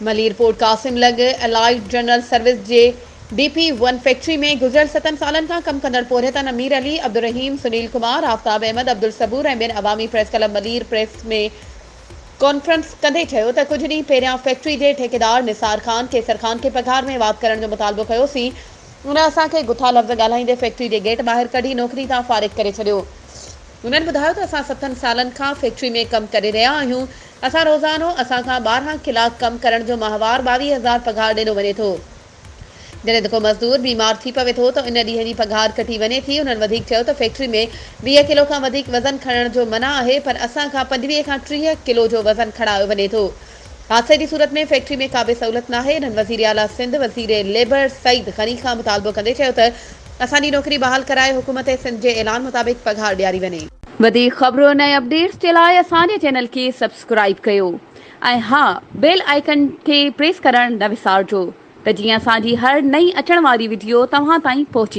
Malir port Qasim लॻ allied general service जे DP1 factory में गुज़िरियल 7 सालनि खां कम कंदड़ पोरियतन अमीर अली, अब्दुल रहीम, सुनील कुमार, आफ्ताब अहमद, अब्दुल सबूर ऐं ॿियनि अवामी प्रेस क्लब मलीर प्रेस में कॉन्फ्रेंस कंदे चयो त कुझु ॾींहं पहिरियां फैक्ट्री जे ठेकेदार निसार खान केसर खान के पघार में वाध करण जो मुतालबो कयोसीं। उन असांखे गुथा लफ़्ज़ ॻाल्हाईंदे फैक्ट्री जे गेट ॿाहिरि कढी नौकरी तां फारिग करे छॾियो। उन्हनि ॿुधायो त असां 7 सालनि खां फैक्ट्री में कमु करे रहिया आहियूं। असां रोज़ानो असांखां 12 कलाक कमु करण जो माहवार 22,000 पघार ॾिनो वञे थो। जॾहिं को मज़दूर बीमार थी पवे थो त इन ॾींहं जी पघार कटी वञे थी। उन्हनि वधीक चयो त फैक्ट्री में 20 किलो खां वधीक वज़न खणण जो मना आहे, पर असांखां 25 खां 30 किलो जो वज़न खणायो वञे थो। हादसे जी सूरत में फैक्ट्री में का बि सहूलियत नाहे। इन्हनि वज़ीर आला सिंध वज़ीर लेबर सईद गनी खां मुतालबो कंदे चयो त असांजी नौकरी बहाल कराए हुकूमत सिंध जे ऐलान मुताबिक़ पघार ॾियारी वञे। वधीक ख़बरुनि ऐं अपडेट्स जे लाइ असांजे चैनल खे सब्सक्राइब कयो ऐं हा, बेल आइकन खे प्रेस करणु न विसारिजो त जीअं असांजी हर नई अचण वारी वीडियो तव्हां ताईं पहुची